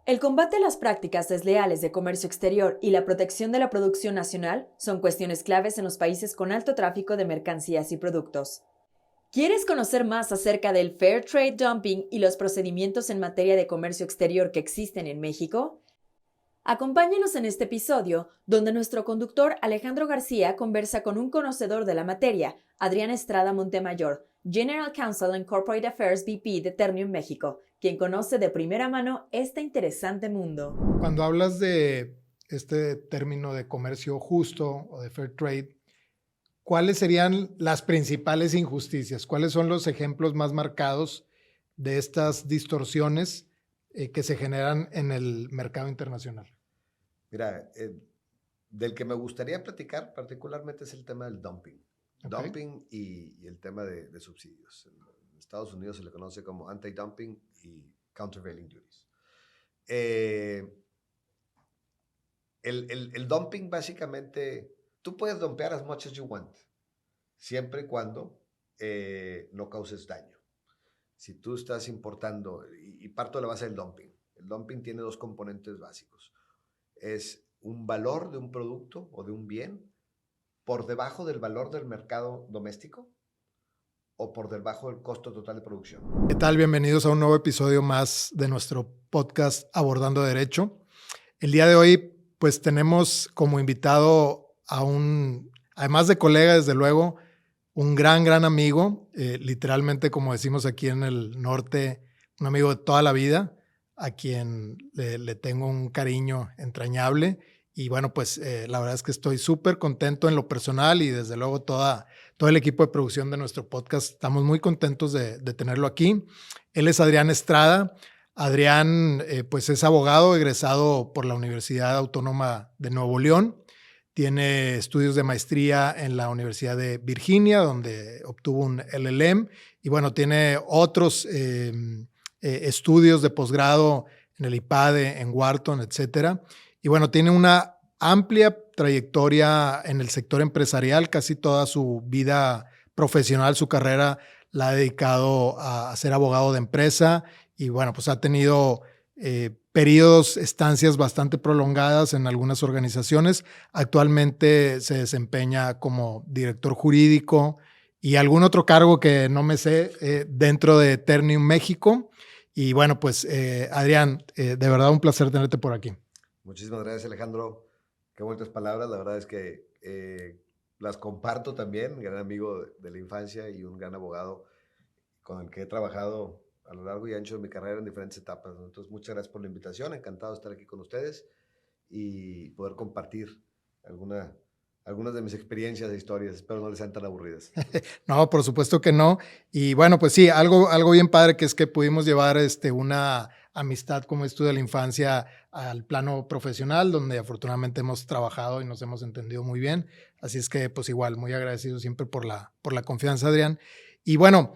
El combate a las prácticas desleales de comercio exterior y la protección de la producción nacional son cuestiones claves en los países con alto tráfico de mercancías y productos. ¿Quieres conocer más acerca del Fair Trade Dumping y los procedimientos en materia de comercio exterior que existen en México? Acompáñanos en este episodio, donde nuestro conductor Alejandro García conversa con un conocedor de la materia, Adrián Estrada Montemayor, General Counsel and Corporate Affairs VP de Ternium México, quien conoce de primera mano este interesante mundo. Cuando hablas de este término de comercio justo o de fair trade, ¿cuáles serían las principales injusticias? ¿Cuáles son los ejemplos más marcados de estas distorsiones que se generan en el mercado internacional? Mira, del que me gustaría platicar particularmente es el tema del dumping. Okay. Dumping y el tema de subsidios. En Estados Unidos se le conoce como anti-dumping y countervailing duties. El dumping básicamente, tú puedes dumpear as much as you want, siempre y cuando no causes daño. Si tú estás importando, y parto de la base del dumping, el dumping tiene dos componentes básicos. Es un valor de un producto o de un bien por debajo del valor del mercado doméstico o por debajo del costo total de producción. ¿Qué tal? Bienvenidos a un nuevo episodio más de nuestro podcast Abordando Derecho. El día de hoy, pues tenemos como invitado a además de colega, desde luego, un gran amigo, literalmente, como decimos aquí en el norte, un amigo de toda la vida, a quien le tengo un cariño entrañable. Y bueno, pues la verdad es que estoy súper contento en lo personal y desde luego todo el equipo de producción de nuestro podcast. Estamos muy contentos de tenerlo aquí. Él es Adrián Estrada. Adrián pues es abogado egresado por la Universidad Autónoma de Nuevo León. Tiene estudios de maestría en la Universidad de Virginia, donde obtuvo un LLM. Y bueno, tiene otros estudios de posgrado en el IPADE, en Wharton, etcétera. Y bueno, tiene una amplia trayectoria en el sector empresarial. Casi toda su vida profesional, su carrera, la ha dedicado a ser abogado de empresa. Y bueno, pues ha tenido periodos, estancias bastante prolongadas en algunas organizaciones. Actualmente se desempeña como director jurídico y algún otro cargo que no me sé dentro de Ternium México. Y bueno, pues Adrián, de verdad un placer tenerte por aquí. Muchísimas gracias, Alejandro. Qué bonitas palabras. La verdad es que las comparto también. Gran amigo de la infancia y un gran abogado con el que he trabajado a lo largo y ancho de mi carrera en diferentes etapas. Entonces, muchas gracias por la invitación. Encantado de estar aquí con ustedes y poder compartir algunas de mis experiencias e historias. Espero no les sean tan aburridas. No, por supuesto que no. Y bueno, pues sí, algo bien padre que es que pudimos llevar una amistad como esto de la infancia al plano profesional, donde afortunadamente hemos trabajado y nos hemos entendido muy bien. Así es que pues igual, muy agradecido siempre por la confianza, Adrián. Y bueno,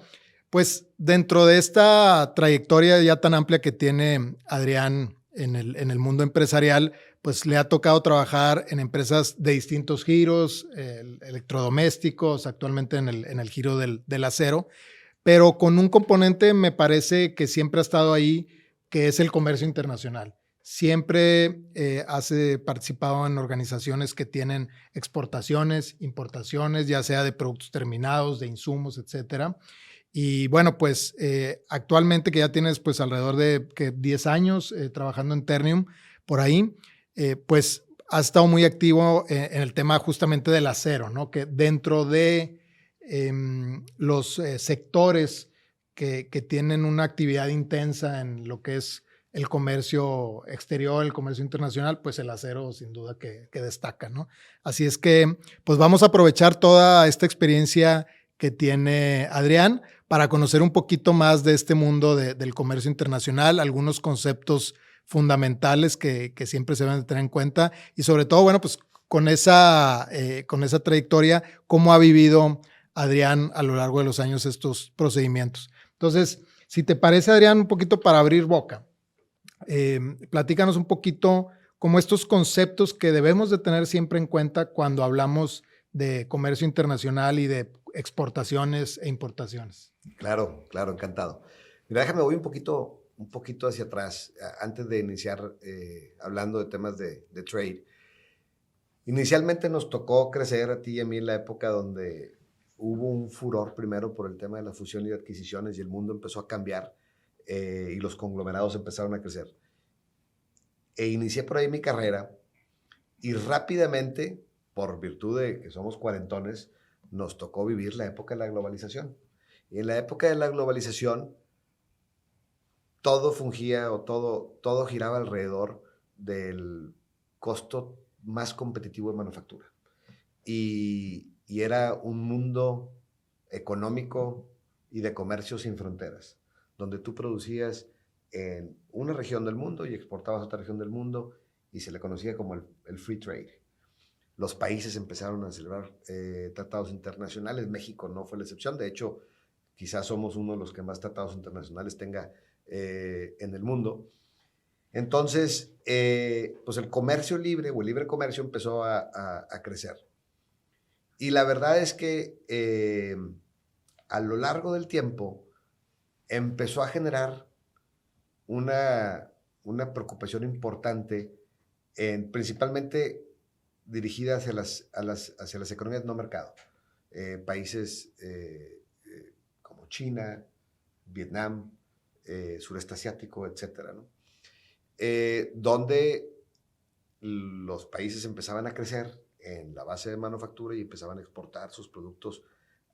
pues dentro de esta trayectoria ya tan amplia que tiene Adrián en el mundo empresarial, pues le ha tocado trabajar en empresas de distintos giros, electrodomésticos, actualmente en el giro del acero, pero con un componente me parece que siempre ha estado ahí, que es el comercio internacional. Siempre has participado en organizaciones que tienen exportaciones, importaciones, ya sea de productos terminados, de insumos, etcétera. Y bueno, pues actualmente que ya tienes pues alrededor de 10 años trabajando en Ternium, por ahí, pues has estado muy activo en el tema justamente del acero, ¿no? Que dentro de los sectores que tienen una actividad intensa en lo que es el comercio exterior, el comercio internacional, pues el acero sin duda que destaca, ¿no? Así es que pues vamos a aprovechar toda esta experiencia que tiene Adrián para conocer un poquito más de este mundo del comercio internacional, algunos conceptos fundamentales que siempre se deben de tener en cuenta y sobre todo, bueno, pues con esa trayectoria, cómo ha vivido Adrián a lo largo de los años estos procedimientos. Entonces, si te parece, Adrián, un poquito para abrir boca, platícanos un poquito como estos conceptos que debemos de tener siempre en cuenta cuando hablamos de comercio internacional y de exportaciones e importaciones. Claro, encantado. Mira, déjame voy un poquito un poquito hacia atrás, antes de iniciar hablando de temas de trade. Inicialmente nos tocó crecer a ti y a mí en la época donde hubo un furor primero por el tema de la fusión y de adquisiciones y el mundo empezó a cambiar y los conglomerados empezaron a crecer. E inicié por ahí mi carrera y rápidamente, por virtud de que somos cuarentones, nos tocó vivir la época de la globalización. Y en la época de la globalización, todo fungía o todo giraba alrededor del costo más competitivo de manufactura. Y era un mundo económico y de comercio sin fronteras, donde tú producías en una región del mundo y exportabas a otra región del mundo y se le conocía como el free trade. Los países empezaron a celebrar tratados internacionales. México no fue la excepción. De hecho, quizás somos uno de los que más tratados internacionales tenga en el mundo. Entonces, pues el comercio libre o el libre comercio empezó a crecer. Y la verdad es que a lo largo del tiempo empezó a generar una preocupación importante, principalmente dirigida hacia las economías no mercado. Países como China, Vietnam, sureste asiático, etcétera, ¿no? Donde los países empezaban a crecer en la base de manufactura y empezaban a exportar sus productos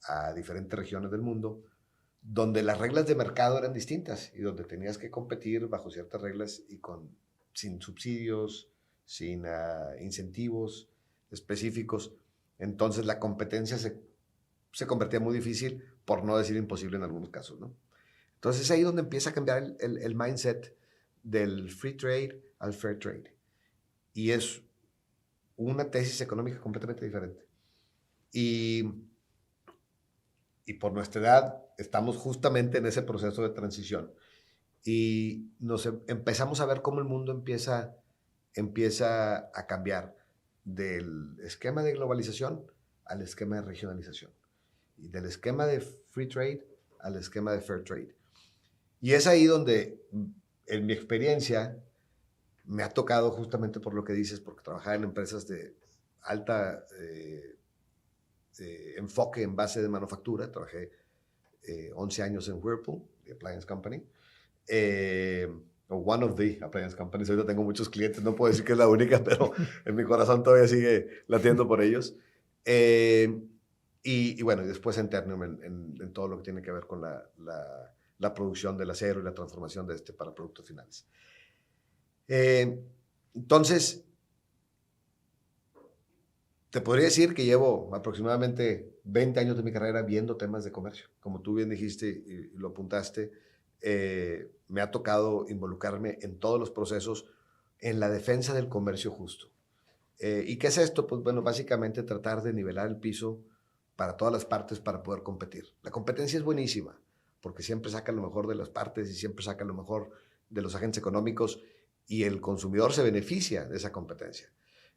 a diferentes regiones del mundo, donde las reglas de mercado eran distintas y donde tenías que competir bajo ciertas reglas y sin subsidios, sin incentivos específicos. Entonces la competencia se convertía muy difícil, por no decir imposible en algunos casos, ¿no? Entonces es ahí donde empieza a cambiar el mindset del free trade al fair trade. Y es una tesis económica completamente diferente. Y por nuestra edad estamos justamente en ese proceso de transición. Y empezamos a ver cómo el mundo empieza a cambiar del esquema de globalización al esquema de regionalización. Y del esquema de free trade al esquema de fair trade. Y es ahí donde, en mi experiencia, me ha tocado justamente por lo que dices, porque trabajaba en empresas de alta enfoque en base de manufactura. Trabajé 11 años en Whirlpool, the appliance company, o one of the appliance companies. Ahorita tengo muchos clientes, no puedo decir que es la única, pero en mi corazón todavía sigue latiendo por ellos. Y bueno, y después en Ternium, en todo lo que tiene que ver con la producción del acero y la transformación de este para productos finales. Entonces, te podría decir que llevo aproximadamente 20 años de mi carrera viendo temas de comercio. Como tú bien dijiste y lo apuntaste, me ha tocado involucrarme en todos los procesos en la defensa del comercio justo. ¿Y qué es esto? Pues bueno, básicamente tratar de nivelar el piso para todas las partes para poder competir. La competencia es buenísima porque siempre saca lo mejor de las partes y siempre saca lo mejor de los agentes económicos y el consumidor se beneficia de esa competencia.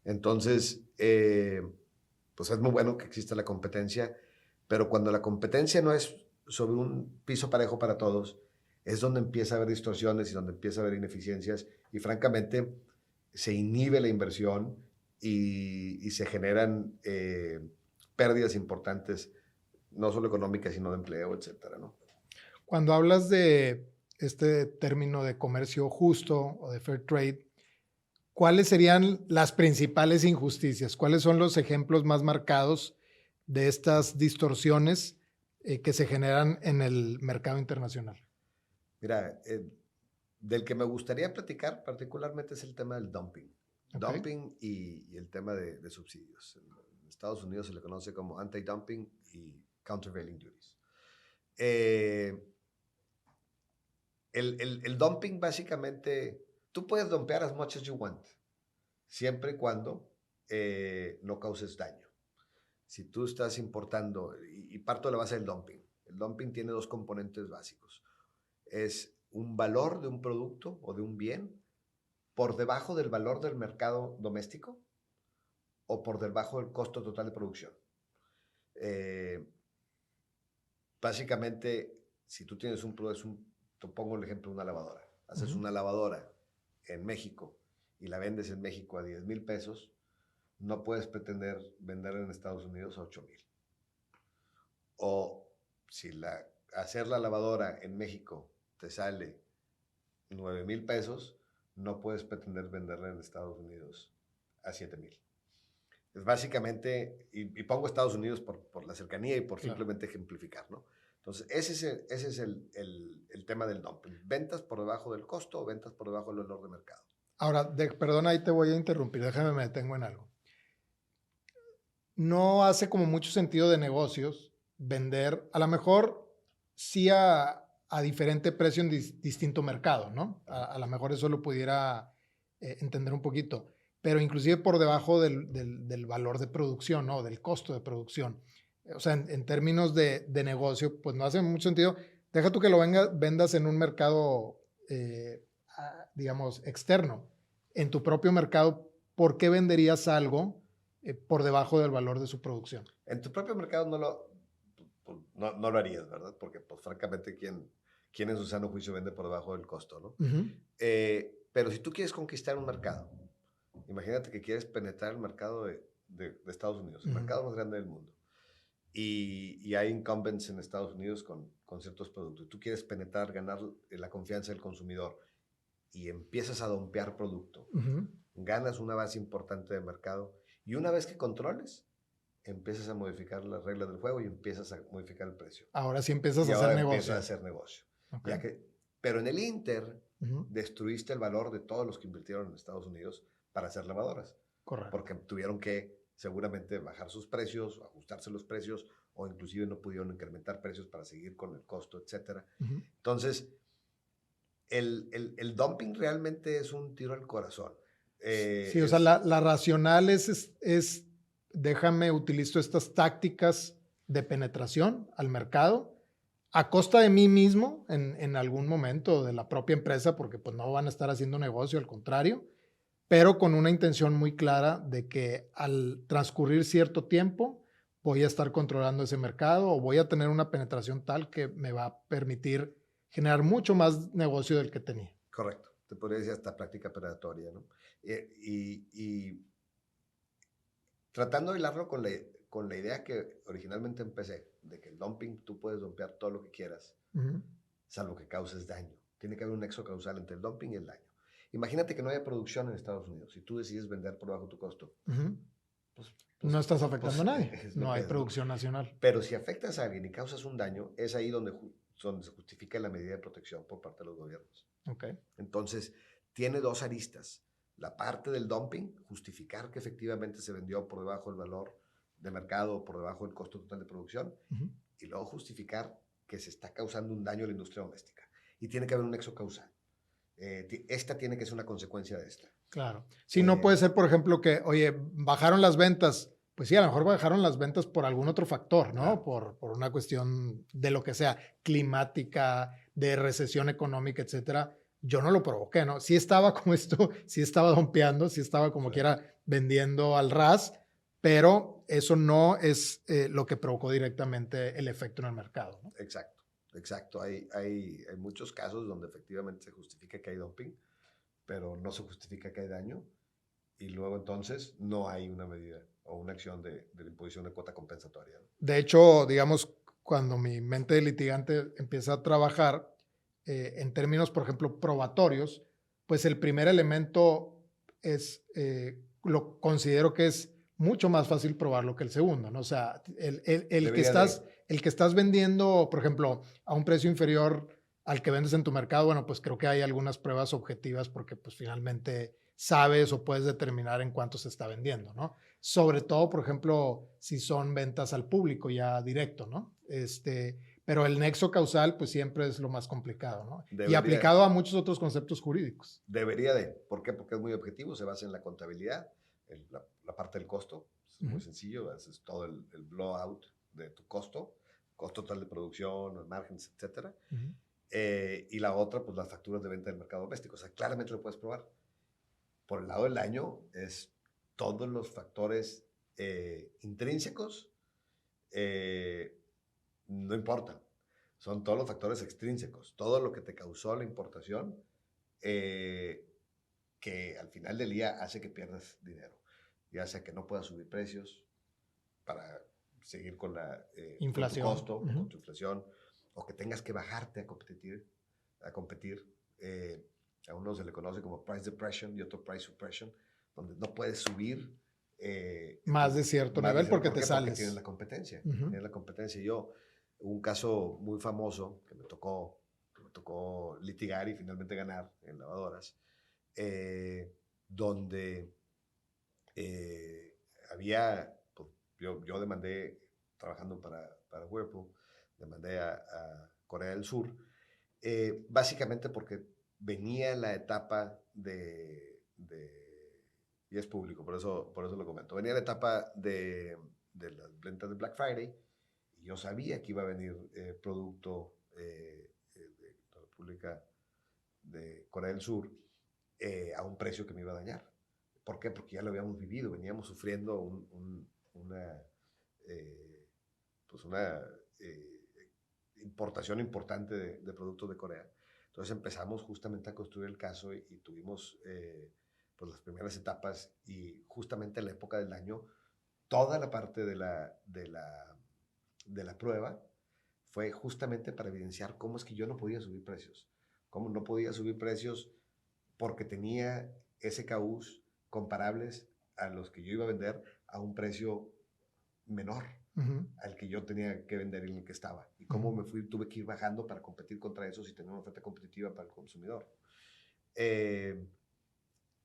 Entonces, pues es muy bueno que exista la competencia, pero cuando la competencia no es sobre un piso parejo para todos, es donde empieza a haber distorsiones y donde empieza a haber ineficiencias y francamente se inhibe la inversión y se generan pérdidas importantes, no solo económicas, sino de empleo, etcétera, ¿no? Cuando hablas de este término de comercio justo o de fair trade, ¿cuáles serían las principales injusticias? ¿Cuáles son los ejemplos más marcados de estas distorsiones que se generan en el mercado internacional? Mira, del que me gustaría platicar particularmente es el tema del dumping. Okay. Dumping y el tema de subsidios. En Estados Unidos se le conoce como anti-dumping y countervailing duties. El dumping básicamente, tú puedes dumpear as much as you want, siempre y cuando no causes daño. Si tú estás importando, y parto de la base del dumping, el dumping tiene dos componentes básicos. Es un valor de un producto o de un bien por debajo del valor del mercado doméstico o por debajo del costo total de producción. Básicamente, si tú tienes te pongo el ejemplo de una lavadora. haces una lavadora en México y la vendes en México a 10,000 pesos, no puedes pretender venderla en Estados Unidos a 8,000. O si hacer la lavadora en México te sale 9,000 pesos, no puedes pretender venderla en Estados Unidos a 7,000. Es básicamente, y pongo Estados Unidos por la cercanía y por simplemente ejemplificar, ¿no? Entonces, ese es el tema del dumping. Ventas por debajo del costo o ventas por debajo del valor de mercado. Ahora, perdón, ahí te voy a interrumpir, déjame me detengo en algo. No hace como mucho sentido de negocios vender, a lo mejor sí a diferente precio en distinto mercado, ¿no? A lo mejor eso lo pudiera entender un poquito, pero inclusive por debajo del valor de producción, ¿no? Del costo de producción. O sea, en términos de negocio, pues no hace mucho sentido. Deja tú que lo vendas en un mercado, digamos, externo. En tu propio mercado, ¿por qué venderías algo por debajo del valor de su producción? En tu propio mercado no lo harías, ¿verdad? Porque, pues, francamente, ¿quién en su sano juicio vende por debajo del costo, no? Pero si tú quieres conquistar un mercado, imagínate que quieres penetrar el mercado de Estados Unidos, el mercado más grande del mundo, y hay incumbents en Estados Unidos con ciertos productos. Tú quieres penetrar, ganar la confianza del consumidor y empiezas a dompear producto. Ganas una base importante de mercado y una vez que controles, empiezas a modificar las reglas del juego y empiezas a modificar el precio. Ahora sí empiezas a hacer negocio. Empiezas a hacer negocio. Okay. Pero en el Inter, destruiste el valor de todos los que invirtieron en Estados Unidos para hacer lavadoras. Correcto. Porque tuvieron que seguramente bajar sus precios, ajustarse los precios, o inclusive no pudieron incrementar precios para seguir con el costo, etc. Entonces, el dumping realmente es un tiro al corazón. Sí, o sea, la racional es déjame utilizo estas tácticas de penetración al mercado a costa de mí mismo en algún momento, de la propia empresa, porque pues no van a estar haciendo negocio, al contrario, pero con una intención muy clara de que al transcurrir cierto tiempo voy a estar controlando ese mercado o voy a tener una penetración tal que me va a permitir generar mucho más negocio del que tenía. Correcto. Te podría decir hasta práctica predatoria, ¿no? Y tratando de hilarlo con la idea que originalmente empecé, de que el dumping, tú puedes dumpear todo lo que quieras, salvo que causes daño. Tiene que haber un nexo causal entre el dumping y el daño. Imagínate que no haya producción en Estados Unidos y tú decides vender por bajo tu costo. Pues, no estás afectando a nadie, no hay producción nacional. Pero si afectas a alguien y causas un daño, es ahí donde se justifica la medida de protección por parte de los gobiernos. Okay. Entonces, tiene dos aristas. La parte del dumping, justificar que efectivamente se vendió por debajo del valor de mercado o por debajo del costo total de producción, y luego justificar que se está causando un daño a la industria doméstica. Y tiene que haber un nexo causal. Esta tiene que ser una consecuencia de esta. Claro. Si no puede ser, por ejemplo, que, oye, bajaron las ventas. Pues sí, a lo mejor bajaron las ventas por algún otro factor, ¿no? Claro. Por una cuestión de lo que sea, climática, de recesión económica, etcétera. Yo no lo provoqué, ¿no? Sí estaba como esto, sí estaba dompeando, sí estaba como quiera vendiendo al ras, pero eso no es lo que provocó directamente el efecto en el mercado, ¿no? Exacto. Hay muchos casos donde efectivamente se justifica que hay dumping, pero no se justifica que hay daño y luego entonces no hay una medida o una acción de la imposición de cuota compensatoria, ¿no? De hecho, digamos, cuando mi mente de litigante empieza a trabajar en términos, por ejemplo, probatorios, pues el primer elemento es, lo considero que es mucho más fácil probarlo que el segundo, ¿no? O sea, el que estás vendiendo, por ejemplo, a un precio inferior al que vendes en tu mercado, bueno, pues creo que hay algunas pruebas objetivas porque pues finalmente sabes o puedes determinar en cuánto se está vendiendo, ¿no? Sobre todo, por ejemplo, si son ventas al público ya directo, ¿no? Pero el nexo causal pues siempre es lo más complicado, ¿no? Y aplicado a muchos otros conceptos jurídicos. Debería de. ¿Por qué? Porque es muy objetivo, se basa en la contabilidad, la parte del costo, es muy sencillo, es todo el blowout de tu costo total de producción, márgenes, etcétera. Y la otra, pues las facturas de venta del mercado doméstico. O sea, claramente lo puedes probar. Por el lado del daño, es todos los factores intrínsecos no importan. Son todos los factores extrínsecos. Todo lo que te causó la importación que al final del día hace que pierdas dinero, ya sea que no puedas subir precios para seguir con inflación. con tu costo, con tu inflación, o que tengas que bajarte a competir. A uno se le conoce como price depression y otro price suppression, donde no puedes subir más de cierto nivel porque te sales. Porque tienes la competencia. Tienes la competencia. Un caso muy famoso que me tocó litigar y finalmente ganar en lavadoras, donde había, pues, yo demandé, trabajando para Whirlpool, demandé a Corea del Sur, básicamente porque venía la etapa y es público, por eso lo comento, venía la etapa de las ventas de Black Friday, y yo sabía que iba a venir producto de la República de Corea del Sur a un precio que me iba a dañar. ¿Por qué? Porque ya lo habíamos vivido, veníamos sufriendo una importación importante de productos de Corea. Entonces empezamos justamente a construir el caso y tuvimos pues las primeras etapas, y justamente en la época del año, toda la parte de la prueba fue justamente para evidenciar cómo es que yo no podía subir precios. Cómo no podía subir precios porque tenía SKUs comparables a los que yo iba a vender a un precio menor al que yo tenía que vender en el que estaba. Y cómo tuve que ir bajando para competir contra esos y tener una oferta competitiva para el consumidor.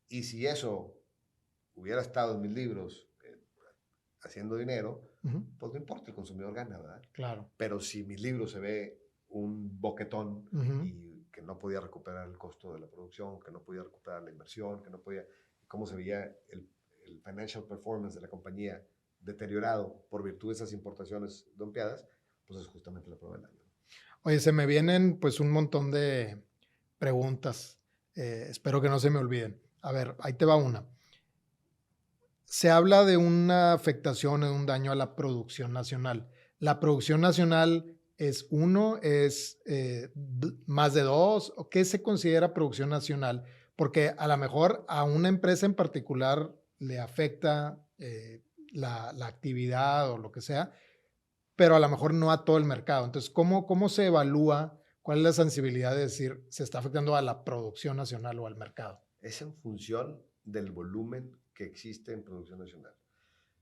Y si eso hubiera estado en mis libros haciendo dinero, pues no importa, el consumidor gana, ¿verdad? Claro. Pero si mi libro se ve un boquetón y que no podía recuperar el costo de la producción, que no podía recuperar la inversión, que no podía, cómo se veía el financial performance de la compañía deteriorado por virtud de esas importaciones dompeadas, pues es justamente la prueba del año. Oye, se me vienen pues un montón de preguntas. Espero que no se me olviden. A ver, ahí te va una. Se habla de una afectación, de un daño a la producción nacional. ¿La producción nacional es uno, es más de dos? ¿O qué se considera producción nacional? Porque a lo mejor a una empresa en particular le afecta la actividad o lo que sea, pero a lo mejor no a todo el mercado. Entonces, ¿cómo se evalúa? ¿Cuál es la sensibilidad de decir se está afectando a la producción nacional o al mercado? Es en función del volumen que existe en producción nacional.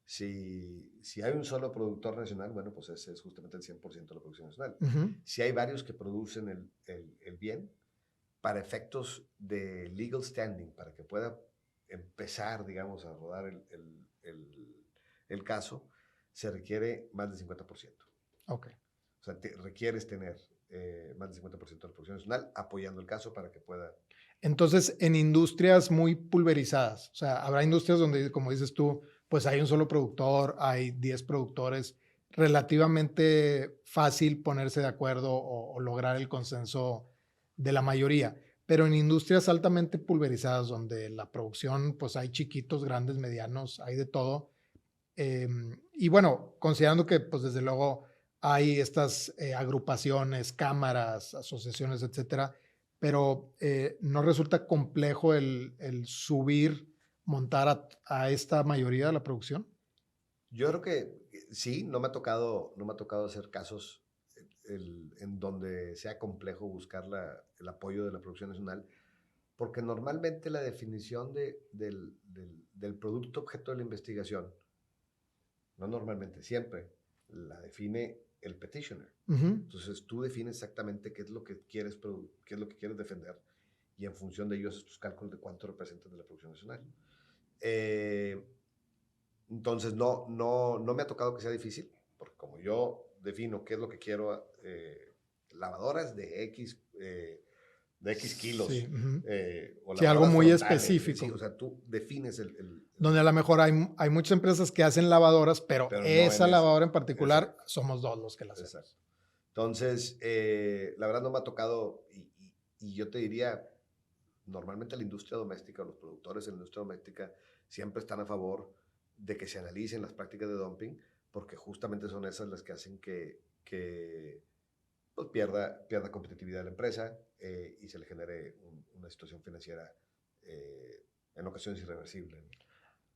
Si hay un solo productor nacional, bueno, pues ese es justamente el 100% de la producción nacional. Si hay varios que producen el bien, para efectos de legal standing, para que pueda empezar, digamos, a rodar el caso, se requiere más del 50%. Ok. O sea, requieres tener más del 50% de la producción nacional apoyando el caso para que pueda... Entonces, en industrias muy pulverizadas, o sea, habrá industrias donde, como dices tú, pues hay un solo productor, hay 10 productores, relativamente fácil ponerse de acuerdo o lograr el consenso de la mayoría. Pero en industrias altamente pulverizadas, donde la producción, pues hay chiquitos, grandes, medianos, hay de todo. Y bueno, considerando que, pues desde luego, hay estas agrupaciones, cámaras, asociaciones, etcétera, pero no resulta complejo el subir, montar a esta mayoría de la producción. Yo creo que sí, no me ha tocado hacer casos en donde sea complejo buscar el apoyo de la producción nacional, porque normalmente la definición del producto objeto de la investigación, no normalmente, siempre, la define el petitioner. Entonces tú defines exactamente qué es lo que quieres defender, y en función de ello haces tus cálculos de cuánto representas de la producción nacional. Entonces no me ha tocado que sea difícil, porque como yo defino qué es lo que quiero, lavadoras de X kilos. Sí, O sí, algo muy específico. Sí, o sea, tú defines donde a lo mejor hay muchas empresas que hacen lavadoras, pero esa lavadora en particular, exacto, somos dos los que la hacemos. Exacto. Entonces, la verdad no me ha tocado, y yo te diría, normalmente la industria doméstica, los productores en la industria doméstica siempre están a favor de que se analicen las prácticas de dumping, porque justamente son esas las que hacen que pues pierda competitividad de la empresa y se le genere una situación financiera en ocasiones irreversible, ¿no?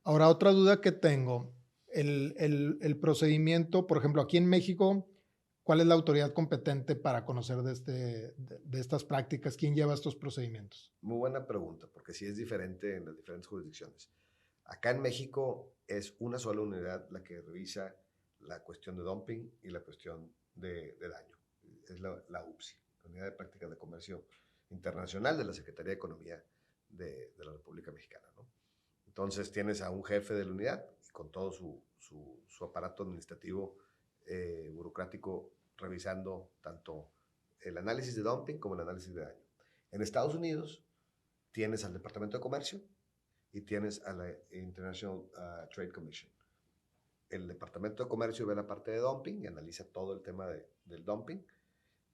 Ahora, otra duda que tengo, el procedimiento, por ejemplo, aquí en México, ¿cuál es la autoridad competente para conocer de estas prácticas? ¿Quién lleva estos procedimientos? Muy buena pregunta, porque sí es diferente en las diferentes jurisdicciones. Acá en México es una sola unidad la que revisa la cuestión de dumping y la cuestión de daño. Es la UPSI, la Unidad de Prácticas de Comercio Internacional de la Secretaría de Economía de la República Mexicana, ¿no? Entonces tienes a un jefe de la unidad y con todo su aparato administrativo burocrático revisando tanto el análisis de dumping como el análisis de daño. En Estados Unidos tienes al Departamento de Comercio y tienes a la International Trade Commission. El Departamento de Comercio ve la parte de dumping y analiza todo el tema del dumping,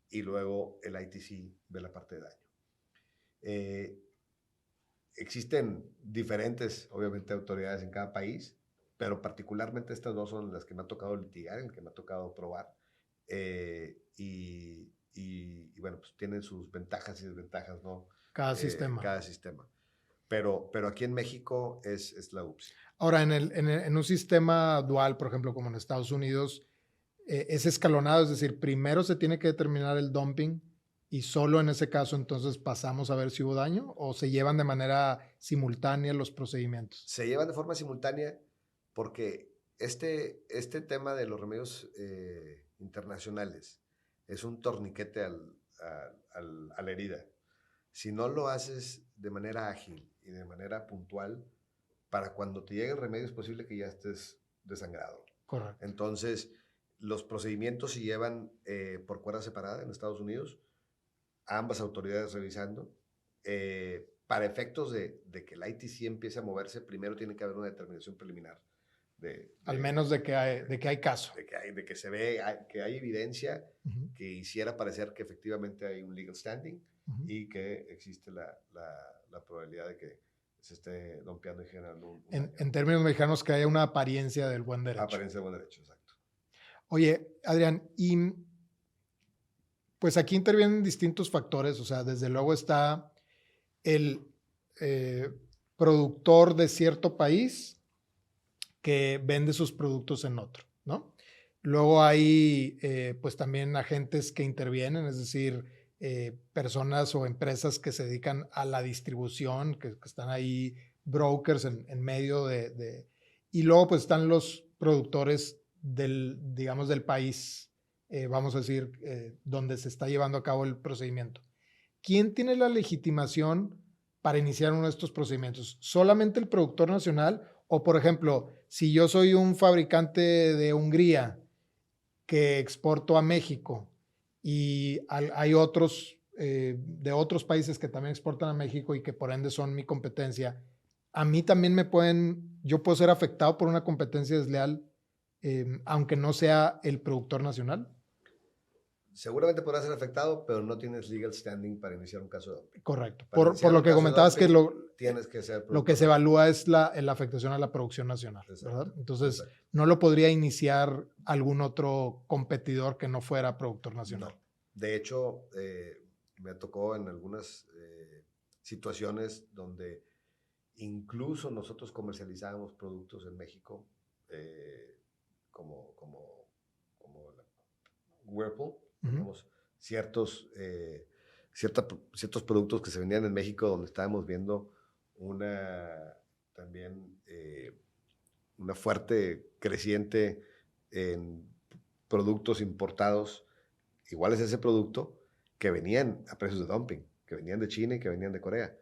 y luego el ITC ve la parte de daño. Existen diferentes, obviamente, autoridades en cada país, pero particularmente estas dos son las que me ha tocado litigar, en las que me ha tocado probar. Y bueno, pues tienen sus ventajas y desventajas, ¿no? Cada sistema. Cada sistema. Pero aquí en México es la UPSI. Ahora, en un sistema dual, por ejemplo, como en Estados Unidos, es escalonado, es decir, primero se tiene que determinar el dumping y solo en ese caso entonces pasamos a ver si hubo daño, o se llevan de manera simultánea los procedimientos. Se llevan de forma simultánea porque este tema de los remedios internacionales es un torniquete a la herida. Si no lo haces de manera ágil y de manera puntual, para cuando te llegue el remedio es posible que ya estés desangrado. Correcto. Entonces, los procedimientos se llevan por cuerda separada en Estados Unidos, ambas autoridades revisando. Para efectos de que el ITC empiece a moverse, primero tiene que haber una determinación preliminar. Al menos de que hay caso. De que se ve, que hay evidencia Uh-huh. que hiciera parecer que efectivamente hay un legal standing Uh-huh. y que existe la probabilidad de que se esté dompeando y generando en términos mexicanos, que haya una apariencia del buen derecho. Apariencia del buen derecho, exacto. Oye, Adrián, y pues aquí intervienen distintos factores, o sea, desde luego está el productor de cierto país que vende sus productos en otro, ¿no? Luego hay pues también agentes que intervienen, es decir, personas o empresas que se dedican a la distribución, que están ahí, brokers en medio y luego pues están los productores digamos, del país, vamos a decir, donde se está llevando a cabo el procedimiento. ¿Quién tiene la legitimación para iniciar uno de estos procedimientos? ¿Solamente el productor nacional? O, por ejemplo, si yo soy un fabricante de Hungría que exporto a México y hay otros de otros países que también exportan a México y que por ende son mi competencia, a mí también yo puedo ser afectado por una competencia desleal, aunque no sea el productor nacional. Seguramente podrás ser afectado, pero no tienes legal standing para iniciar un caso de dumping. Correcto. Por lo que comentabas, que tienes que ser lo que se evalúa es la afectación a la producción nacional, exacto, ¿verdad? Entonces, exacto, no lo podría iniciar algún otro competidor que no fuera productor nacional. No. De hecho, me tocó en algunas situaciones donde incluso nosotros comercializábamos productos en México, como la Whirlpool. Tenemos ciertos productos que se vendían en México donde estábamos viendo una fuerte creciente en productos importados iguales a ese producto que venían a precios de dumping, que venían de China y que venían de Corea.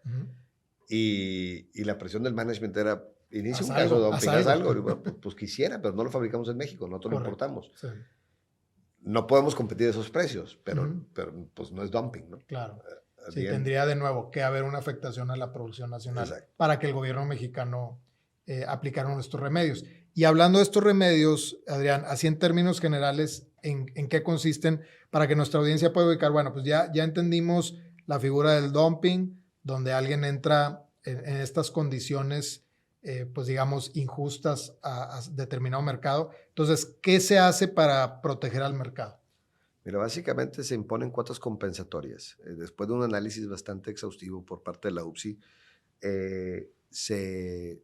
Y la presión del management era: inicia un caso de dumping, haz algo. Pues quisiera, pero no lo fabricamos en México, nosotros lo importamos. Sí. No podemos competir esos precios, pero pues no es dumping, ¿no? Claro. Sí, tendría de nuevo que haber una afectación a la producción nacional. Exacto. Para que el gobierno mexicano aplicara estos remedios. Y hablando de estos remedios, Adrián, así en términos generales, ¿en qué consisten? Para que nuestra audiencia pueda ubicar, bueno, pues ya entendimos la figura del dumping, donde alguien entra en estas condiciones pues digamos, injustas a determinado mercado. Entonces, ¿qué se hace para proteger al mercado? Mira, básicamente se imponen cuotas compensatorias. Después de un análisis bastante exhaustivo por parte de la UPSI, se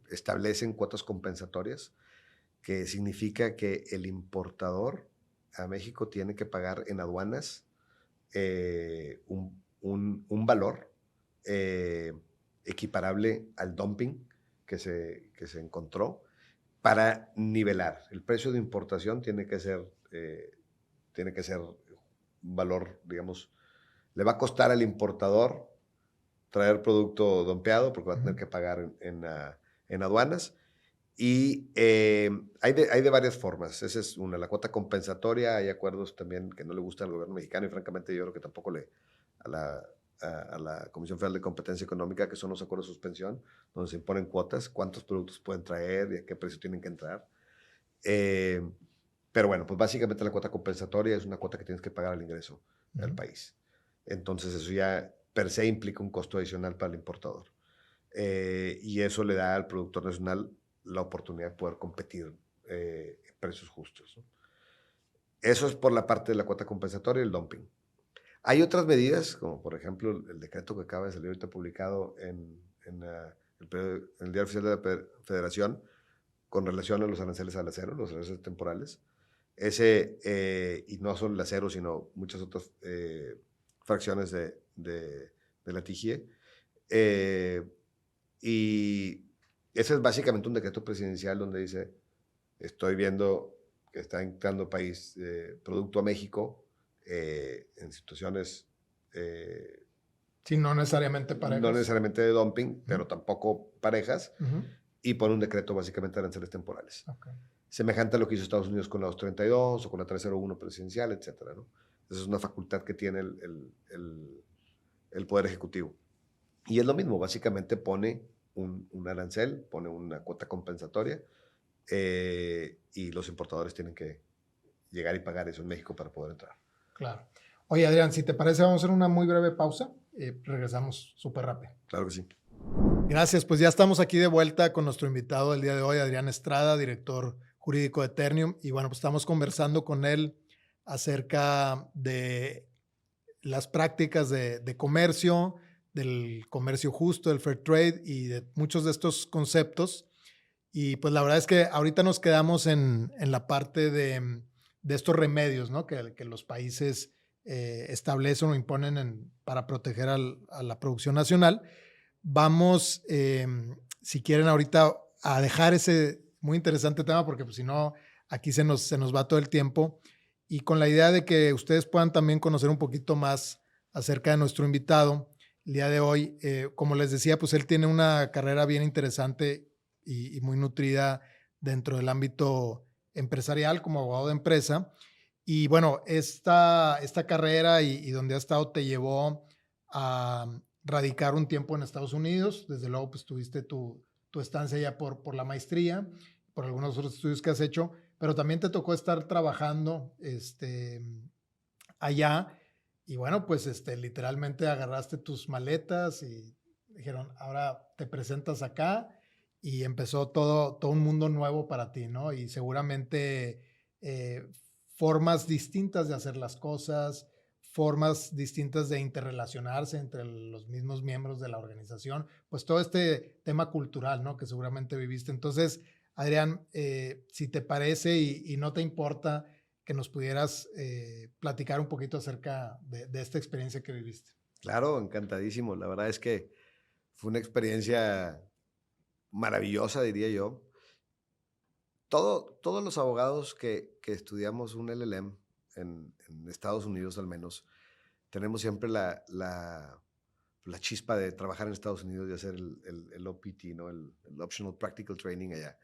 establecen cuotas compensatorias, que significa que el importador a México tiene que pagar en aduanas un valor equiparable al dumping que se encontró para nivelar. El precio de importación tiene que ser un valor, digamos, le va a costar al importador traer producto dompeado porque va a tener que pagar en aduanas. Y hay de varias formas. Esa es una, la cuota compensatoria. Hay acuerdos también que no le gustan al gobierno mexicano y francamente yo creo que tampoco a la Comisión Federal de Competencia Económica, que son los acuerdos de suspensión, donde se imponen cuotas, cuántos productos pueden traer y a qué precio tienen que entrar. Pero bueno, pues básicamente la cuota compensatoria es una cuota que tienes que pagar al ingreso del país. Entonces eso ya per se implica un costo adicional para el importador. Y eso le da al productor nacional la oportunidad de poder competir en precios justos, ¿no? Eso es por la parte de la cuota compensatoria y el dumping. Hay otras medidas, como por ejemplo el decreto que acaba de salir ahorita publicado en el Diario Oficial de la Federación con relación a los aranceles al acero, los aranceles temporales. Y no solo el acero, sino muchas otras fracciones de la TIGIE. Y ese es básicamente un decreto presidencial donde dice, estoy viendo que está entrando país producto a México en situaciones... sí, no necesariamente parejas. No necesariamente de dumping, pero tampoco parejas. Y pone un decreto básicamente de aranceles temporales. Okay. Semejante a lo que hizo Estados Unidos con la 232 o con la 301 presidencial, etcétera, ¿no? Esa es una facultad que tiene el Poder Ejecutivo. Y es lo mismo, básicamente pone un arancel, pone una cuota compensatoria y los importadores tienen que llegar y pagar eso en México para poder entrar. Claro. Oye, Adrián, si te parece, vamos a hacer una muy breve pausa. Regresamos súper rápido. Claro que sí. Gracias, pues ya estamos aquí de vuelta con nuestro invitado del día de hoy, Adrián Estrada, director jurídico de Ternium. Y bueno, pues estamos conversando con él acerca de las prácticas de comercio, del comercio justo, del fair trade y de muchos de estos conceptos. Y pues la verdad es que ahorita nos quedamos en la parte de estos remedios, ¿no? Que los países establecen o imponen para proteger a la producción nacional. Vamos, si quieren ahorita, a dejar ese muy interesante tema, porque pues, si no, aquí se nos va todo el tiempo. Y con la idea de que ustedes puedan también conocer un poquito más acerca de nuestro invitado el día de hoy. Como les decía, pues él tiene una carrera bien interesante y muy nutrida dentro del ámbito empresarial como abogado de empresa. Y bueno, esta carrera y donde ha estado te llevó a radicar un tiempo en Estados Unidos. Desde luego, pues tuviste tu estancia ya por la maestría, por algunos otros estudios que has hecho, pero también te tocó estar trabajando allá. Y bueno, pues literalmente agarraste tus maletas y dijeron, ahora te presentas acá, y empezó todo un mundo nuevo para ti, ¿no? Y seguramente formas distintas de hacer las cosas, formas distintas de interrelacionarse entre los mismos miembros de la organización, pues todo este tema cultural, ¿no? Que seguramente viviste. Entonces, Adrián, si te parece y no te importa que nos pudieras platicar un poquito acerca de esta experiencia que viviste. Claro, encantadísimo. La verdad es que fue una experiencia maravillosa, diría yo. Todos los abogados que estudiamos un LLM en Estados Unidos al menos, tenemos siempre la chispa de trabajar en Estados Unidos y hacer el OPT, ¿no? el Optional Practical Training allá.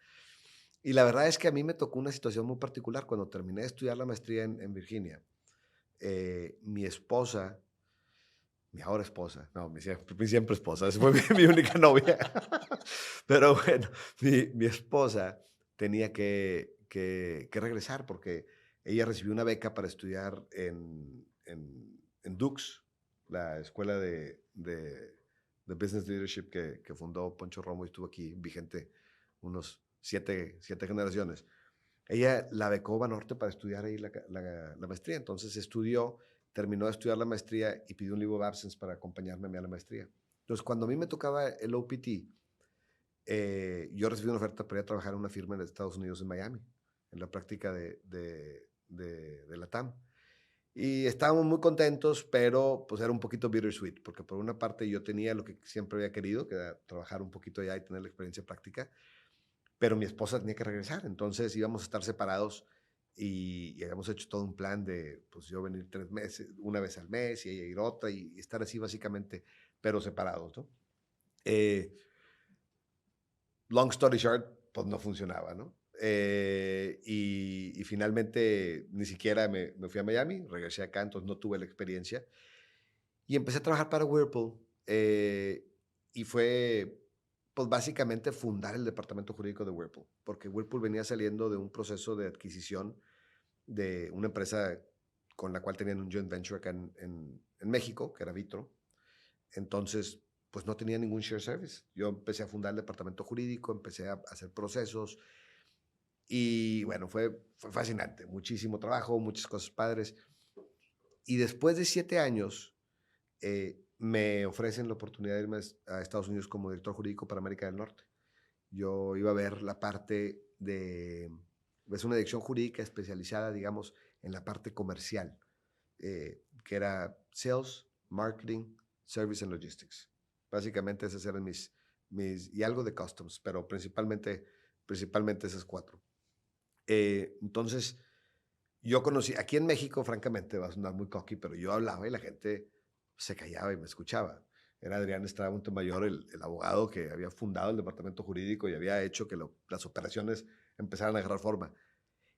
Y la verdad es que a mí me tocó una situación muy particular. Cuando terminé de estudiar la maestría en Virginia, mi esposa, mi ahora esposa, no, mi siempre esposa, esa fue mi única novia. Pero bueno, mi esposa tenía que regresar porque ella recibió una beca para estudiar en Dux, la escuela de Business Leadership que fundó Poncho Romo y estuvo aquí vigente unos siete generaciones. ella la becó Banorte para estudiar ahí la maestría. Entonces terminó de estudiar la maestría y pidió un leave of absence para acompañarme a mí a la maestría. Entonces, cuando a mí me tocaba el OPT, yo recibí una oferta para ir a trabajar en una firma en Estados Unidos, en Miami, en la práctica de la TAM. Y estábamos muy contentos, pero pues era un poquito bittersweet, porque por una parte yo tenía lo que siempre había querido, que era trabajar un poquito allá y tener la experiencia práctica, pero mi esposa tenía que regresar, entonces íbamos a estar separados y habíamos hecho todo un plan de, pues yo venir 3 meses, una vez al mes y ella ir otra y estar así básicamente, pero separados, ¿no? Long story short, pues no funcionaba, ¿no? Y finalmente ni siquiera me fui a Miami, regresé acá, entonces no tuve la experiencia. Y empecé a trabajar para Whirlpool y fue, pues básicamente fundar el departamento jurídico de Whirlpool, porque Whirlpool venía saliendo de un proceso de adquisición de una empresa con la cual tenían un joint venture acá en México, que era Vitro. Entonces, pues no tenía ningún share service. Yo empecé a fundar el departamento jurídico, empecé a hacer procesos y bueno, fue fascinante. Muchísimo trabajo, muchas cosas padres. Y después de 7 años, me ofrecen la oportunidad de irme a Estados Unidos como director jurídico para América del Norte. Yo iba a ver la parte es una dirección jurídica especializada, digamos, en la parte comercial, que era Sales, Marketing, Service and Logistics. Básicamente esas eran y algo de Customs, pero principalmente esas 4. Entonces, yo conocí, aquí en México, francamente, va a sonar muy cocky, pero yo hablaba y la gente se callaba y me escuchaba. Era Adrián Estrada Montemayor, el abogado que había fundado el departamento jurídico y había hecho que las operaciones empezaran a agarrar forma.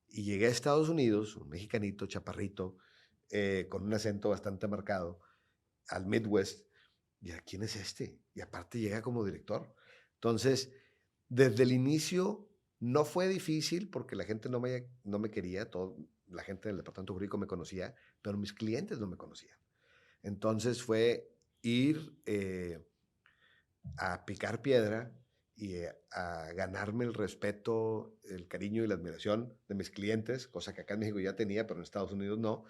Y llegué a Estados Unidos, un mexicanito, chaparrito, con un acento bastante marcado, al Midwest. ¿Y a quién es este? Y aparte llega como director. Entonces, desde el inicio no fue difícil porque la gente no me quería, la gente del departamento jurídico me conocía, pero mis clientes no me conocían. Entonces fue ir a picar piedra y a ganarme el respeto, el cariño y la admiración de mis clientes, cosa que acá en México ya tenía, pero en Estados Unidos no.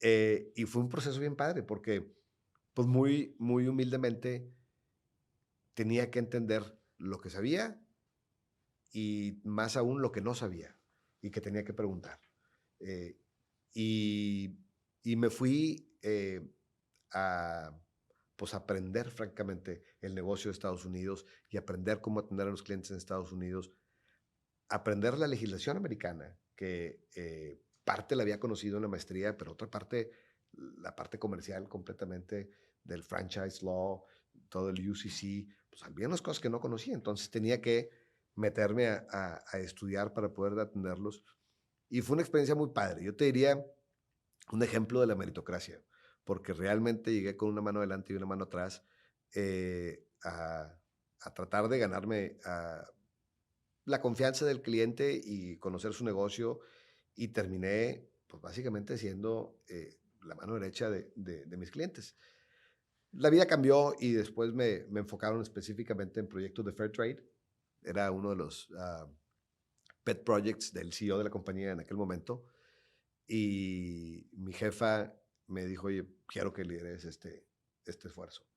Y fue un proceso bien padre porque, pues muy, muy humildemente, tenía que entender lo que sabía y más aún lo que no sabía y que tenía que preguntar. Eh, y, y me fui a pues aprender francamente el negocio de Estados Unidos y aprender cómo atender a los clientes en Estados Unidos, aprender la legislación americana, que parte la había conocido en la maestría, pero otra parte, la parte comercial completamente del franchise law, todo el UCC, pues había unas cosas que no conocía, entonces tenía que meterme a estudiar para poder atenderlos. Y fue una experiencia muy padre. Yo te diría un ejemplo de la meritocracia, porque realmente llegué con una mano adelante y una mano atrás a tratar de ganarme la confianza del cliente y conocer su negocio y terminé pues básicamente siendo la mano derecha de mis clientes. La vida cambió y después me enfocaron específicamente en proyectos de Fair Trade. Era uno de los pet projects del CEO de la compañía en aquel momento. Y mi jefa me dijo, oye, quiero que lideres este esfuerzo.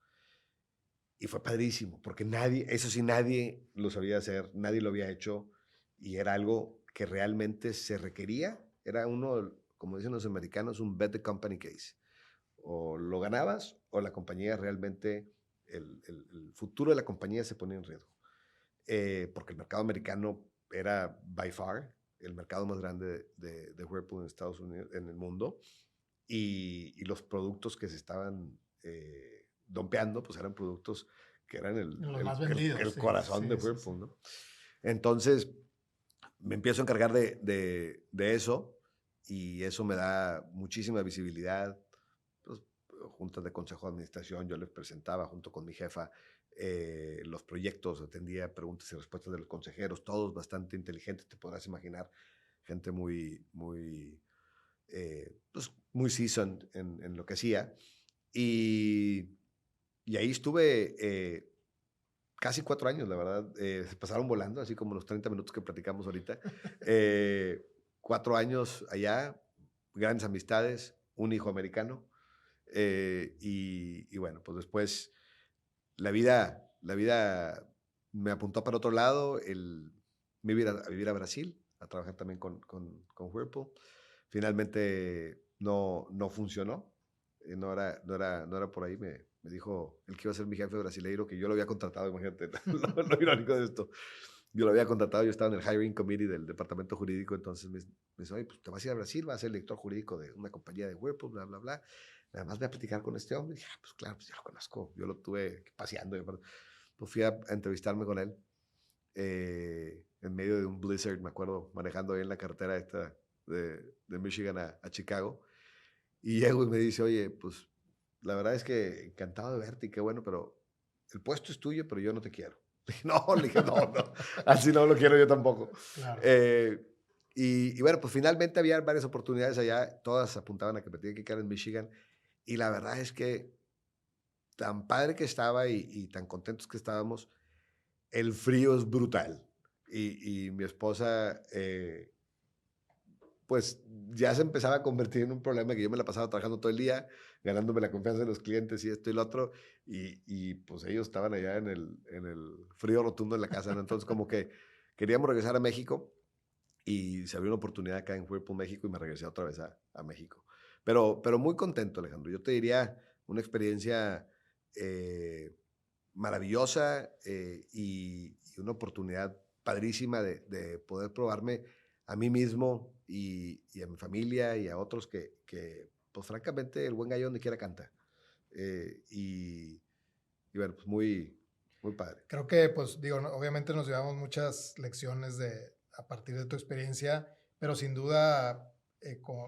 Y fue padrísimo, porque nadie lo sabía hacer, nadie lo había hecho, y era algo que realmente se requería. Era como dicen los americanos, un bet the company case. O lo ganabas, o la compañía realmente, el futuro de la compañía se ponía en riesgo. Porque el mercado americano era, by far, el mercado más grande de Whirlpool en Estados Unidos, en el mundo, y los productos que se estaban dompeando, pues eran productos que eran Los más vendidos. el corazón de Whirlpool, ¿no? Entonces, me empiezo a encargar de eso, y eso me da muchísima visibilidad. Pues, juntas de consejo de administración, yo les presentaba junto con mi jefa los proyectos, atendía preguntas y respuestas de los consejeros, todos bastante inteligentes, te podrás imaginar, gente muy, muy, pues, muy seasoned en lo que hacía. Y ahí estuve casi 4 años, la verdad. Se pasaron volando, así como los 30 minutos que platicamos ahorita. 4 años allá, grandes amistades, un hijo americano. Y bueno, pues después la vida me apuntó para otro lado, me iba a vivir a Brasil, a trabajar también con Whirlpool. Finalmente no funcionó, no era por ahí. Me dijo el que iba a ser mi jefe brasileiro, que yo lo había contratado, imagínate, lo irónico de esto. Yo lo había contratado, yo estaba en el hiring committee del departamento jurídico, entonces me dice, oye, pues te vas a ir a Brasil, vas a ser el director jurídico de una compañía de Whirlpool, bla, bla, bla. Nada más voy a platicar con este hombre. Y dije, pues claro, pues yo lo conozco, yo lo tuve paseando. Pues fui a entrevistarme con él en medio de un blizzard, me acuerdo, manejando ahí en la carretera esta de Michigan a Chicago. Y llego y me dice, oye, pues la verdad es que encantado de verte y qué bueno, pero el puesto es tuyo, pero yo no te quiero. Le dije, no, así no lo quiero yo tampoco. Claro. Y bueno, pues finalmente había varias oportunidades allá, todas apuntaban a que me tenía que quedar en Michigan, y la verdad es que tan padre que estaba y tan contentos que estábamos, el frío es brutal. Y mi esposa, pues ya se empezaba a convertir en un problema, que yo me la pasaba trabajando todo el día, ganándome la confianza de los clientes y esto y lo otro, y pues ellos estaban allá en el frío rotundo en la casa, ¿no? Entonces como que queríamos regresar a México y se abrió una oportunidad acá en Whirlpool, México, y me regresé otra vez a México. Pero muy contento, Alejandro. Yo te diría una experiencia maravillosa y una oportunidad padrísima de poder probarme a mí mismo y a mi familia y a otros que, pues francamente, el buen gallo donde quiera canta. Y bueno, pues muy padre. Creo que, pues, digo, obviamente nos llevamos muchas lecciones a partir de tu experiencia, pero sin duda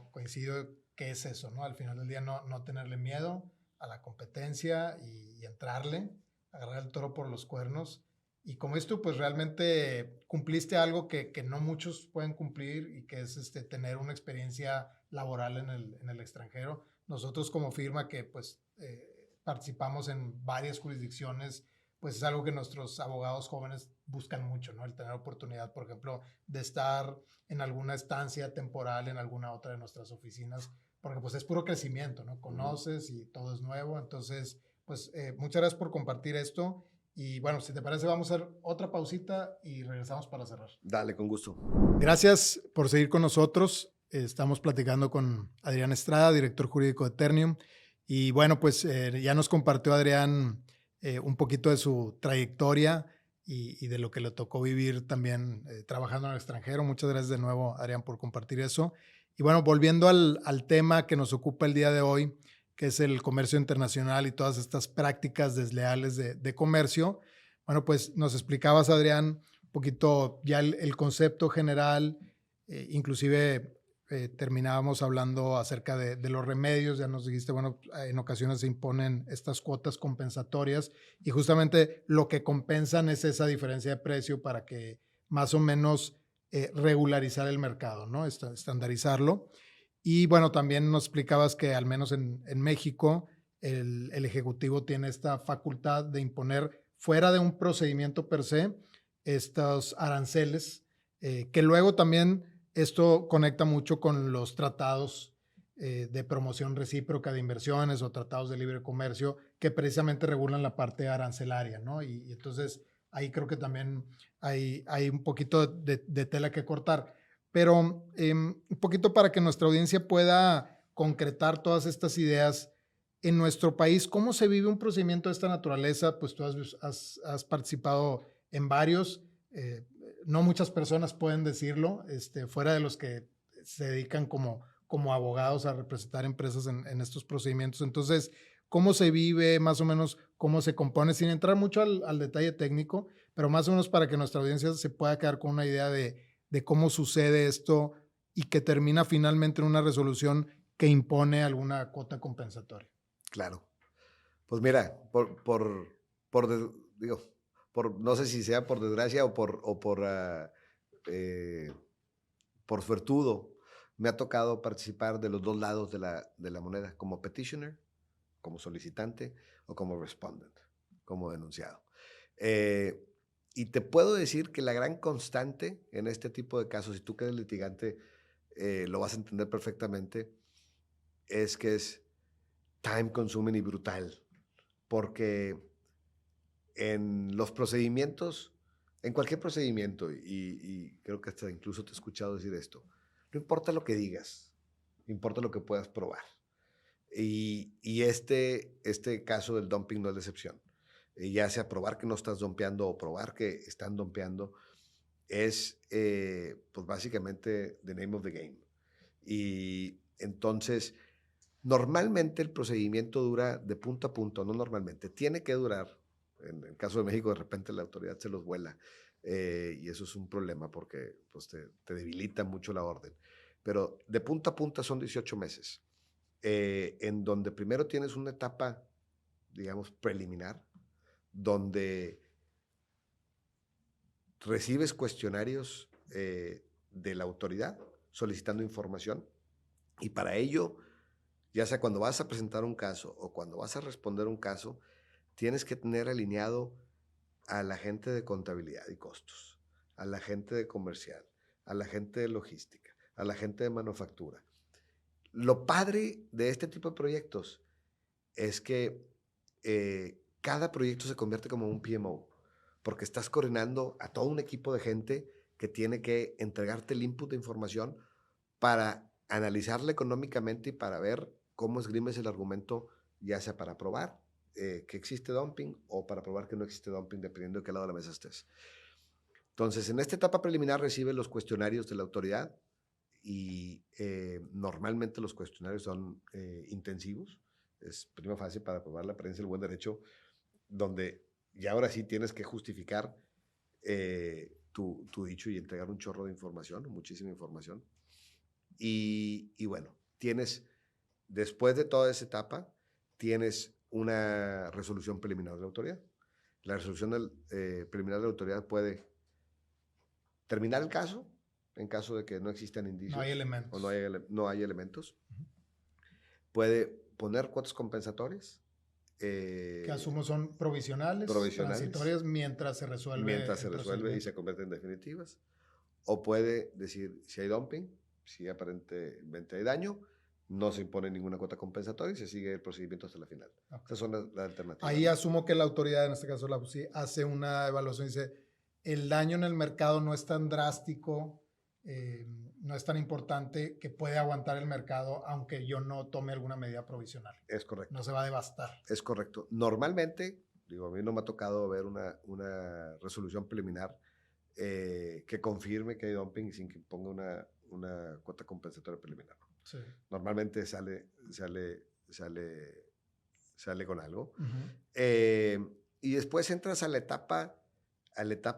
coincido que es eso, ¿no? Al final del día no tenerle miedo a la competencia y entrarle, agarrar el toro por los cuernos. Y como esto, pues realmente cumpliste algo que no muchos pueden cumplir y que es tener una experiencia laboral en el extranjero. Nosotros como firma que pues participamos en varias jurisdicciones, pues es algo que nuestros abogados jóvenes buscan mucho, ¿no? El tener oportunidad, por ejemplo, de estar en alguna estancia temporal en alguna otra de nuestras oficinas, porque pues es puro crecimiento, ¿no? Conoces y todo es nuevo. Entonces, pues muchas gracias por compartir esto. Y bueno, si te parece, vamos a hacer otra pausita y regresamos para cerrar. Dale, con gusto. Gracias por seguir con nosotros. Estamos platicando con Adrián Estrada, director jurídico de Ternium. Y bueno, pues ya nos compartió Adrián un poquito de su trayectoria y de lo que le tocó vivir también trabajando en el extranjero. Muchas gracias de nuevo, Adrián, por compartir eso. Y bueno, volviendo al tema que nos ocupa el día de hoy, que es el comercio internacional y todas estas prácticas desleales de comercio. Bueno, pues nos explicabas, Adrián, un poquito ya el concepto general, inclusive terminábamos hablando acerca de los remedios. Ya nos dijiste, bueno, en ocasiones se imponen estas cuotas compensatorias y justamente lo que compensan es esa diferencia de precio para que más o menos regularizar el mercado, ¿no? Estandarizarlo. Y bueno, también nos explicabas que al menos en México el Ejecutivo tiene esta facultad de imponer fuera de un procedimiento per se estos aranceles, que luego también esto conecta mucho con los tratados de promoción recíproca de inversiones o tratados de libre comercio que precisamente regulan la parte arancelaria, ¿no? Y entonces ahí creo que también hay un poquito de tela que cortar. Pero un poquito para que nuestra audiencia pueda concretar todas estas ideas. En nuestro país, ¿cómo se vive un procedimiento de esta naturaleza? Pues tú has participado en varios. No muchas personas pueden decirlo, fuera de los que se dedican como abogados a representar empresas en estos procedimientos. Entonces, ¿cómo se vive más o menos, cómo se compone? Sin entrar mucho al detalle técnico, pero más o menos para que nuestra audiencia se pueda quedar con una idea de cómo sucede esto y que termina finalmente en una resolución que impone alguna cuota compensatoria. Claro. Pues mira, digo, no sé si sea por desgracia o por suertudo, me ha tocado participar de los dos lados de la moneda, como petitioner, como solicitante, o como respondent, como denunciado. Y te puedo decir que la gran constante en este tipo de casos, y tú que eres litigante, lo vas a entender perfectamente, es que es time consuming y brutal, porque en los procedimientos, en cualquier procedimiento, y creo que hasta incluso te he escuchado decir esto, no importa lo que digas, importa lo que puedas probar. Y este caso del dumping no es la excepción. Ya sea probar que no estás dumpeando o probar que están dumpeando, es pues básicamente the name of the game. Y entonces, normalmente el procedimiento dura de punto a punto, no normalmente, tiene que durar. En el caso de México, de repente la autoridad se los vuela y eso es un problema porque pues, te debilita mucho la orden. Pero de punta a punta son 18 meses, en donde primero tienes una etapa, digamos, preliminar, donde recibes cuestionarios de la autoridad solicitando información y para ello, ya sea cuando vas a presentar un caso o cuando vas a responder un caso, tienes que tener alineado a la gente de contabilidad y costos, a la gente de comercial, a la gente de logística, a la gente de manufactura. Lo padre de este tipo de proyectos es que cada proyecto se convierte como un PMO, porque estás coordinando a todo un equipo de gente que tiene que entregarte el input de información para analizarla económicamente y para ver cómo esgrimes el argumento, ya sea para probar que existe dumping o para probar que no existe dumping, dependiendo de qué lado de la mesa estés. Entonces, en esta etapa preliminar recibe los cuestionarios de la autoridad y normalmente los cuestionarios son intensivos. Es prima facie para probar la apariencia del buen derecho, donde ya ahora sí tienes que justificar tu dicho y entregar un chorro de información, muchísima información. Y bueno, después de toda esa etapa, tienes una resolución preliminar de la autoridad. La resolución preliminar de la autoridad puede terminar el caso, en caso de que no existan indicios. No hay elementos. O no hay elementos. Puede poner cuotas compensatorias. Que asumo son provisionales, transitorias, mientras se resuelve. Mientras se resuelve y se convierte en definitivas. O puede decir, si hay dumping, si aparentemente hay daño, no se impone ninguna cuota compensatoria y se sigue el procedimiento hasta la final. Okay. Esas son las alternativas. Ahí asumo que la autoridad, en este caso la UCI, hace una evaluación y dice, el daño en el mercado no es tan drástico, no es tan importante que puede aguantar el mercado aunque yo no tome alguna medida provisional. Es correcto. No se va a devastar. Es correcto. Normalmente, a mí no me ha tocado ver una resolución preliminar que confirme que hay dumping sin que ponga una cuota compensatoria preliminar. Sí. Normalmente sale con algo. Y después entras a la etapa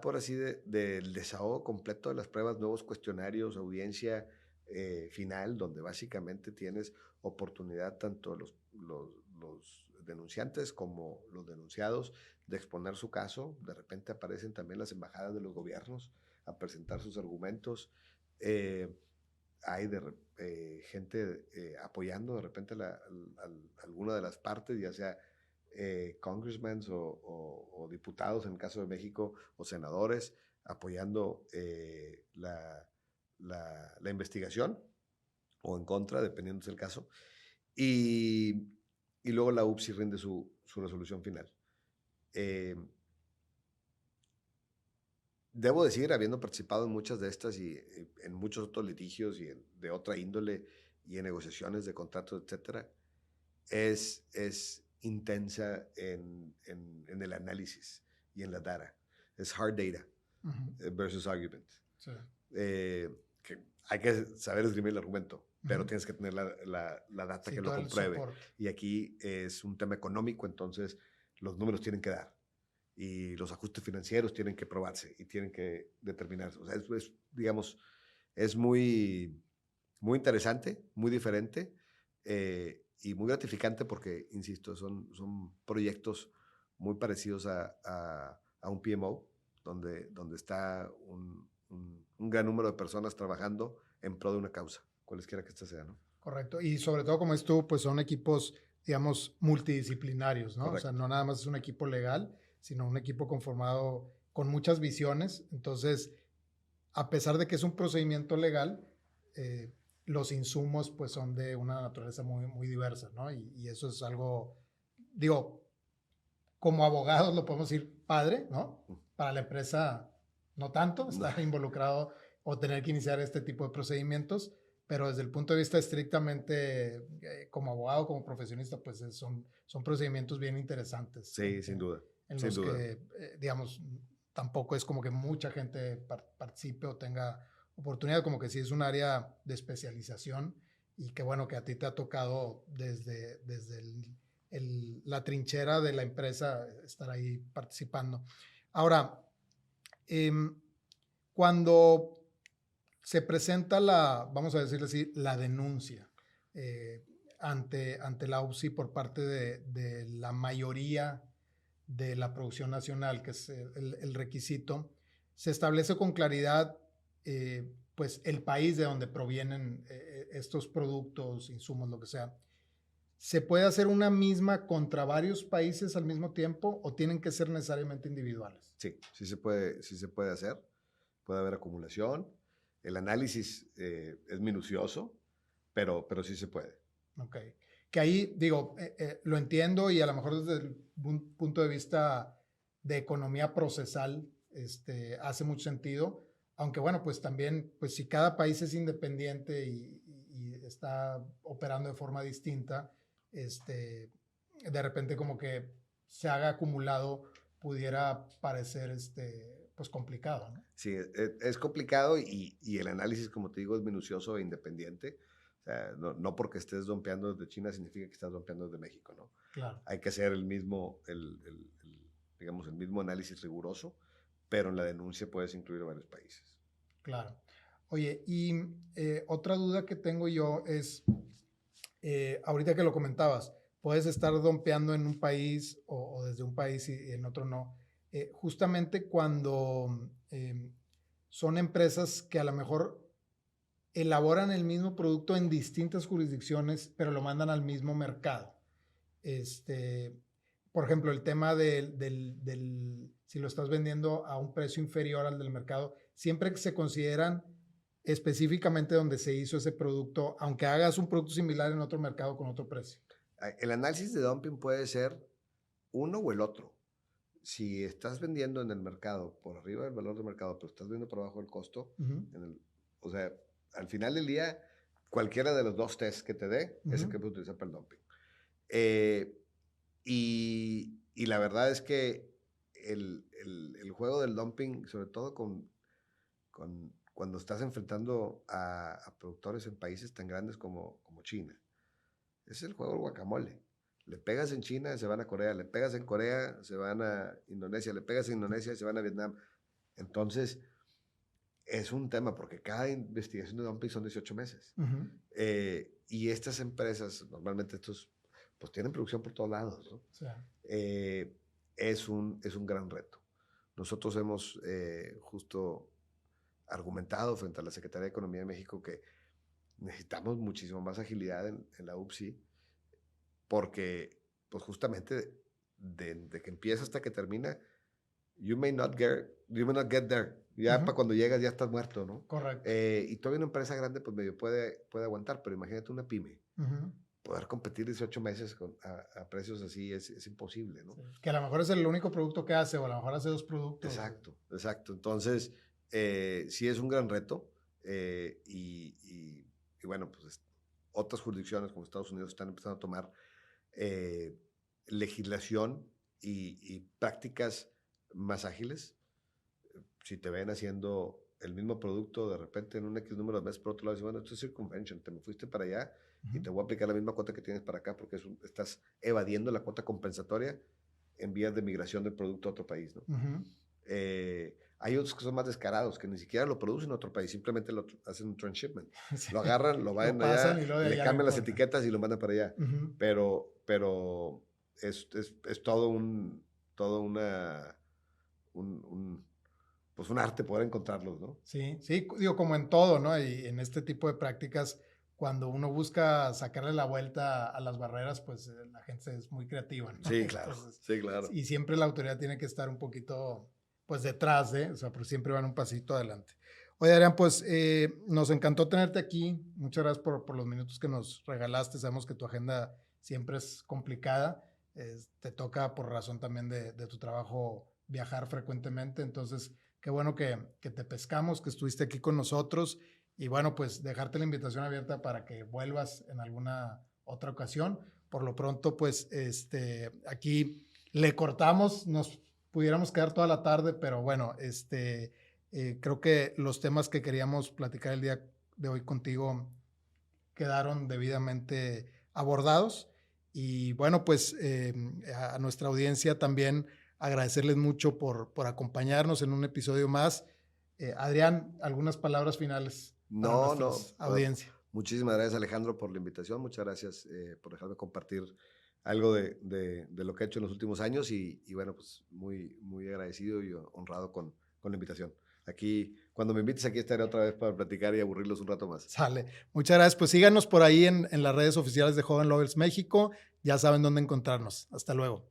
ahora sí del desahogo completo de las pruebas, nuevos cuestionarios, audiencia final, donde básicamente tienes oportunidad tanto los denunciantes como los denunciados de exponer su caso. De repente aparecen también las embajadas de los gobiernos a presentar sus argumentos. Hay gente apoyando de repente alguna de las partes, ya sea congressmen o diputados en el caso de México o senadores apoyando la investigación o en contra, dependiendo del caso. Y luego la UPSI rinde su resolución final. Debo decir, habiendo participado en muchas de estas y en muchos otros litigios y de otra índole y en negociaciones de contratos, etcétera, es intensa en el análisis y en la data. Es hard data versus argument. Sí. Que hay que saber esgrimir el argumento, pero tienes que tener la data que lo compruebe. Y aquí es un tema económico, entonces los números tienen que dar. Y los ajustes financieros tienen que probarse y tienen que determinarse. O sea, digamos, es muy, muy interesante, muy diferente y muy gratificante porque, insisto, son proyectos muy parecidos a un PMO, donde está un gran número de personas trabajando en pro de una causa, cualesquiera que ésta sea, ¿no? Correcto. Y sobre todo, como es tú, pues son equipos, digamos, multidisciplinarios, ¿no? Correcto. O sea, no nada más es un equipo legal, sino un equipo conformado con muchas visiones. Entonces, a pesar de que es un procedimiento legal, los insumos pues son de una naturaleza muy, muy diversa, ¿no? Y eso es algo, digo, como abogados lo podemos decir padre, ¿no? Para la empresa no tanto, estar involucrado o tener que iniciar este tipo de procedimientos, pero desde el punto de vista estrictamente como abogado, como profesionista, pues son procedimientos bien interesantes. Sí, sin duda. En sin los duda. que, digamos, tampoco es como que mucha gente participe o tenga oportunidad, como que sí es un área de especialización y que bueno, que a ti te ha tocado desde la trinchera de la empresa estar ahí participando. Ahora, cuando se presenta vamos a decirle así, la denuncia ante la UPSI por parte de la mayoría de la producción nacional, que es el requisito, se establece con claridad pues el país de donde provienen estos productos, insumos, lo que sea. ¿Se puede hacer una misma contra varios países al mismo tiempo o tienen que ser necesariamente individuales? Sí se puede hacer. Puede haber acumulación. El análisis es minucioso, pero sí se puede. Ok. Que ahí, digo, lo entiendo y a lo mejor desde el punto de vista de economía procesal hace mucho sentido, aunque bueno, pues también, pues si cada país es independiente y está operando de forma distinta, de repente como que se haga acumulado pudiera parecer pues complicado, ¿no? Sí, es complicado y el análisis, como te digo, es minucioso e independiente. O sea, no porque estés dompeando desde China significa que estás dompeando desde México, ¿no? Claro. Hay que hacer digamos, el mismo análisis riguroso, pero en la denuncia puedes incluir a varios países. Claro. Oye, y otra duda que tengo yo es, ahorita que lo comentabas, puedes estar dompeando en un país o desde un país y en otro no. Justamente cuando son empresas que a lo mejor elaboran el mismo producto en distintas jurisdicciones, pero lo mandan al mismo mercado. Por ejemplo, el tema si lo estás vendiendo a un precio inferior al del mercado, siempre que se consideran específicamente donde se hizo ese producto, aunque hagas un producto similar en otro mercado con otro precio. El análisis de dumping puede ser uno o el otro. Si estás vendiendo en el mercado por arriba del valor del mercado, pero estás vendiendo por abajo del costo, o sea, al final del día, cualquiera de los dos tests que te dé es el que puedes utilizar para el dumping. Y la verdad es que el juego del dumping, sobre todo cuando estás enfrentando a productores en países tan grandes como China, es el juego del guacamole. Le pegas en China, se van a Corea. Le pegas en Corea, se van a Indonesia. Le pegas en Indonesia, se van a Vietnam. Entonces, es un tema porque cada investigación de dumping son 18 meses. Y estas empresas, normalmente pues tienen producción por todos lados, ¿no? Sí. Es un gran reto. Nosotros hemos justo argumentado frente a la Secretaría de Economía de México que necesitamos muchísimo más agilidad en la UPSI porque, pues justamente, de que empieza hasta que termina, you may not get there. Ya para cuando llegas ya estás muerto, ¿no? Correcto. Y todavía una empresa grande, pues medio puede aguantar, pero imagínate una pyme. Poder competir 18 meses a precios así es imposible, ¿no? Sí. Que a lo mejor es el único producto que hace, o a lo mejor hace dos productos. Exacto. Entonces, sí es un gran reto. Y bueno, pues otras jurisdicciones como Estados Unidos están empezando a tomar legislación y prácticas más ágiles. Si te ven haciendo el mismo producto de repente en un X número de meses, por otro lado, dicen, bueno, esto es circunvention, te me fuiste para allá y te voy a aplicar la misma cuota que tienes para acá porque estás evadiendo la cuota compensatoria en vías de migración del producto a otro país, ¿no? Hay otros que son más descarados, que ni siquiera lo producen en otro país, simplemente lo hacen un transshipment. Sí. Lo agarran, lo van allá, le cambian las etiquetas y lo mandan para allá. Pero es todo un arte poder encontrarlos, ¿no? Sí, digo, como en todo, ¿no? Y en este tipo de prácticas, cuando uno busca sacarle la vuelta a las barreras, pues la gente es muy creativa, ¿no? Sí, claro. Entonces, sí, claro. Y siempre la autoridad tiene que estar un poquito, pues detrás, o sea, pero siempre van un pasito adelante. Oye, Adrián, pues nos encantó tenerte aquí. Muchas gracias por los minutos que nos regalaste. Sabemos que tu agenda siempre es complicada. Te toca por razón también de tu trabajo viajar frecuentemente. Entonces, qué bueno que te pescamos, que estuviste aquí con nosotros. Y bueno, pues dejarte la invitación abierta para que vuelvas en alguna otra ocasión. Por lo pronto, pues aquí le cortamos. Nos pudiéramos quedar toda la tarde, pero bueno, creo que los temas que queríamos platicar el día de hoy contigo quedaron debidamente abordados. Y bueno, pues a nuestra audiencia también agradecerles mucho por acompañarnos en un episodio más. Adrián, algunas palabras finales para nuestra audiencia. Muchísimas gracias, Alejandro, por la invitación. Muchas gracias por dejarme compartir algo de lo que he hecho en los últimos años y bueno, pues muy, muy agradecido y honrado con la invitación. Aquí, cuando me invites, aquí estaré otra vez para platicar y aburrirlos un rato más. Sale. Muchas gracias. Pues síganos por ahí en las redes oficiales de Joven Lovers México. Ya saben dónde encontrarnos. Hasta luego.